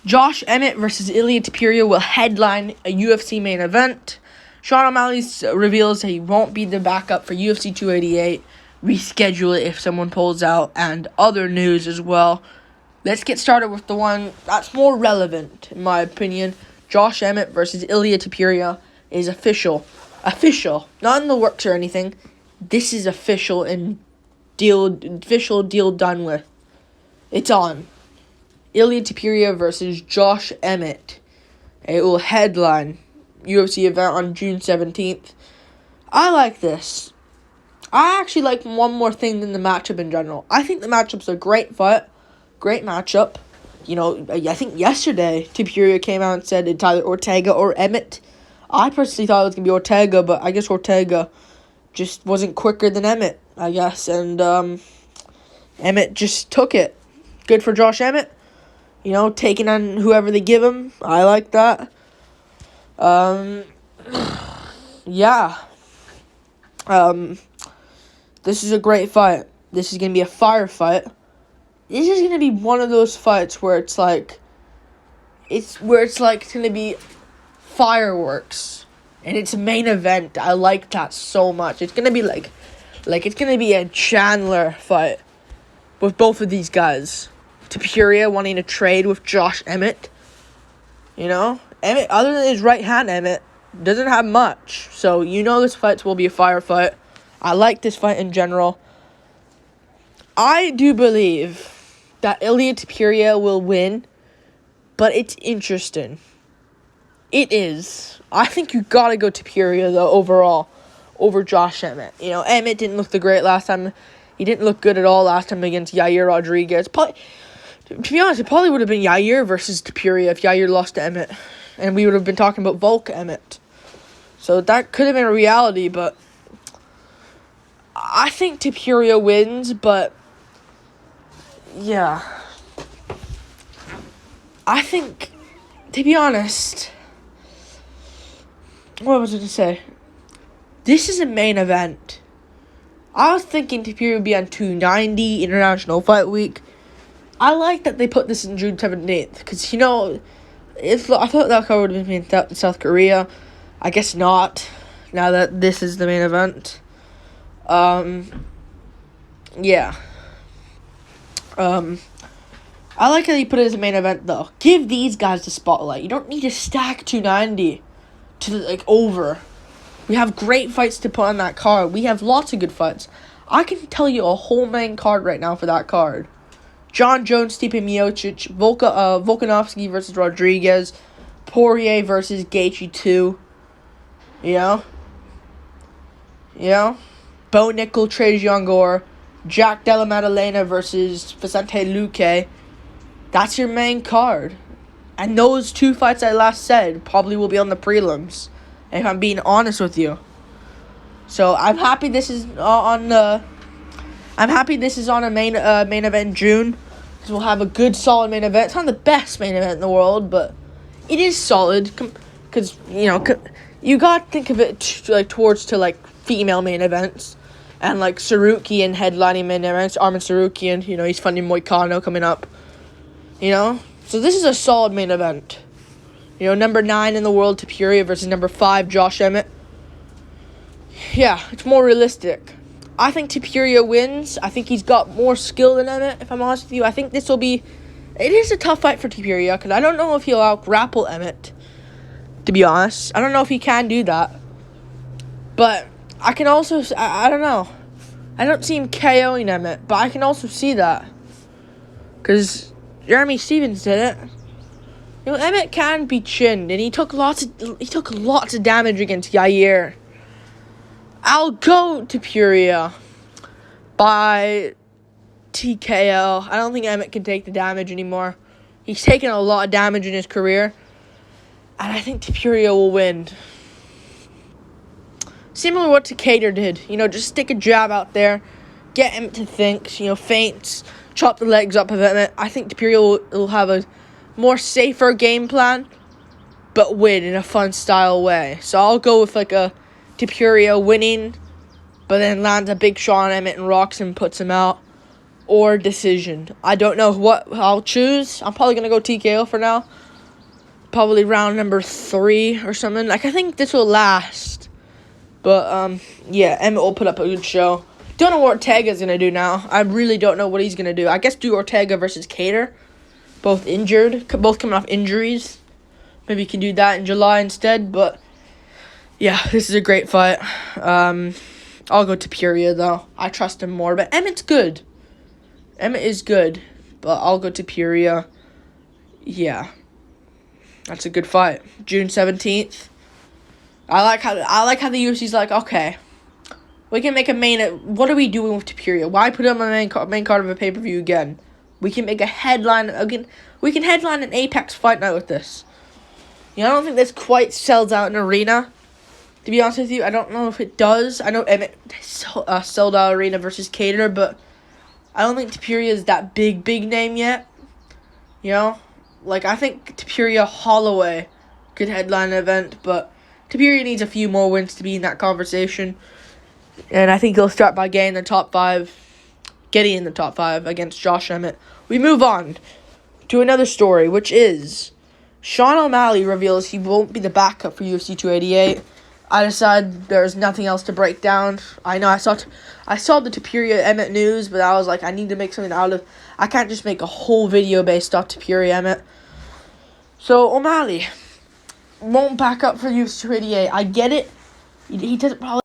Josh Emmett versus Ilia Topuria will headline a UFC main event. Sean O'Malley reveals that he won't be the backup for UFC 288. Reschedule it if someone pulls out, and other news as well. Let's get started with the one that's more relevant, in my opinion. Josh Emmett versus Ilia Topuria is official. Official. Not in the works or anything. This is official and deal done with. It's on. Ilia Topuria versus Josh Emmett. It will headline UFC event on June 17th. I like this. I actually like one more thing than the matchup in general. I think the matchup's a great fight. Great matchup. You know, I think yesterday Topuria came out and said it's either Ortega or Emmett. I personally thought it was going to be Ortega, but I guess Ortega just wasn't quicker than Emmett, I guess. And Emmett just took it. Good for Josh Emmett. You know, taking on whoever they give him. I like that. Yeah. This is a great fight. This is going to be a firefight. This is going to be one of those fights where it's going to be fireworks. And it's a main event. I like that so much. It's going to be it's going to be a Chandler fight with both of these guys. Topuria wanting to trade with Josh Emmett. You know? Emmett, other than his right hand, Emmett doesn't have much. So, you know this fight will be a firefight. I like this fight in general. I do believe that Ilia Topuria will win, but it's interesting. It is. I think you gotta go Topuria, though, overall, over Josh Emmett. You know, Emmett didn't look the great last time. He didn't look good at all last time against Yair Rodriguez. To be honest, it probably would have been Yair versus Topuria if Yair lost to Emmett. And we would have been talking about Volk Emmett. So that could have been a reality, but I think Topuria wins, but yeah. I think, to be honest, what was I to say? This is a main event. I was thinking Topuria would be on 290, International Fight Week. I like that they put this in June 17th, because, you know, I thought that card would have been in South Korea. I guess not, now that this is the main event. Yeah. I like how you put it as a main event, though. Give these guys the spotlight. You don't need to stack 290 to, over. We have great fights to put on that card. We have lots of good fights. I can tell you a whole main card right now for that card. John Jones, Stipe Miocic, Volkanovski versus Rodriguez, Poirier versus Gaethje 2. You know? Bo Nickel, Trajan Gore, Jack Della Maddalena versus Vicente Luque. That's your main card. And those two fights I last said probably will be on the prelims, if I'm being honest with you. So I'm happy this is on a main event in June, because we'll have a good solid main event. It's not the best main event in the world, but it is solid, because you got to think of it towards female main events, and Sarukian headlining main events. Armin Sarukian, he's fighting Moicano coming up. So this is a solid main event. Number 9 in the world, Topuria versus number 5, Josh Emmett. Yeah, it's more realistic. I think Topuria wins. I think he's got more skill than Emmett, if I'm honest with you. I think this will be... It is a tough fight for Topuria, because I don't know if he'll out-grapple Emmett, to be honest. I don't know if he can do that. But I can also... I don't know. I don't see him KOing Emmett, but I can also see that. Because Jeremy Stevens did it. Emmett can be chinned, and he took lots of damage against Yair. I'll go Topuria by TKO. I don't think Emmett can take the damage anymore. He's taken a lot of damage in his career, and I think Topuria will win. Similar to what Decatur did. Just stick a jab out there, get Emmett to think, feints, chop the legs up of Emmett. I think Topuria will have a more safer game plan, but win in a fun style way. So I'll go with a Topuria winning, but then lands a big shot on Emmett and rocks him, puts him out. or decision. I don't know what I'll choose. I'm probably going to go TKO for now. Probably round number 3 or something. Like, I think this will last. But, yeah, Emmett will put up a good show. Don't know what Ortega's going to do now. I really don't know what he's going to do. I guess do Ortega versus Cater. Both injured. Both coming off injuries. Maybe you can do that in July instead. But, yeah, this is a great fight. I'll go Topuria, though. I trust him more. But Emmett's good. Emmett is good. But I'll go Topuria. Yeah. That's a good fight. June 17th. I like how the UFC's like, okay, we can make a main. What are we doing with Topuria? Why put him on the main card of a pay-per-view again? We can make a headline again. We can headline an Apex fight night with this. I don't think this quite sells out an arena. To be honest with you, I don't know if it does. I know Emmett sold out arena versus Cater, but I don't think Topuria is that big name yet. Like, I think Topuria Holloway could headline an event, but Topuria needs a few more wins to be in that conversation. And I think he'll start by getting in the top 5 against Josh Emmett. We move on to another story, which is Sean O'Malley reveals he won't be the backup for UFC 288. I decided there's nothing else to break down. I know I saw the Topuria Emmett news, but I was like, I need to make something out of. I can't just make a whole video based off Topuria Emmett. So O'Malley won't back up for UFC 288. I get it. He doesn't probably